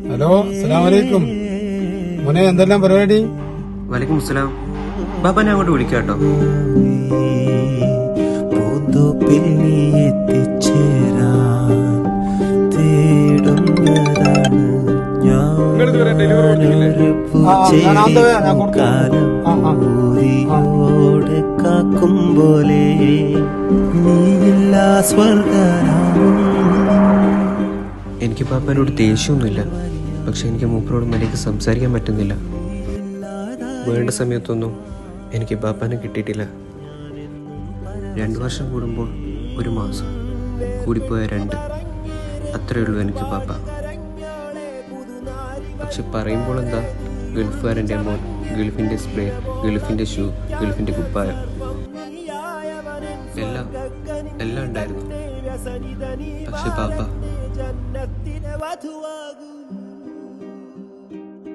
Hello, അസ്സലാമലൈക്കും. മോനെ, എന്തെല്ലാം പരിപാടി? വലൈക്കും അസ്സലാം. ബാബാനെ അങ്ങോട്ട് വിളിക്കാട്ടോ. എനിക്ക് പാപ്പാനോട് ദേഷ്യമൊന്നുമില്ല, പക്ഷെ എനിക്ക് മൂപ്പരോട് മര്യാദയ്ക്ക് സംസാരിക്കാൻ പറ്റുന്നില്ല. വേണ്ട സമയത്തൊന്നും എനിക്ക് പാപ്പാനെ കിട്ടിയിട്ടില്ല. 2 വർഷം കൂടുമ്പോൾ 1 മാസം, കൂടിപ്പോയ 2, അത്രയേ ഉള്ളൂ എനിക്ക് പാപ്പ. പക്ഷെ പറയുമ്പോൾ എന്താ, ഗൾഫുകാരൻ്റെ മോൻ, ഗൾഫിൻ്റെ സ്പ്രേ, ഗൾഫിൻ്റെ ഷൂ, ഗൾഫിൻ്റെ കുപ്പായം, എല്ലാം ഉണ്ടായിരുന്നു. പക്ഷെ പാപ്പ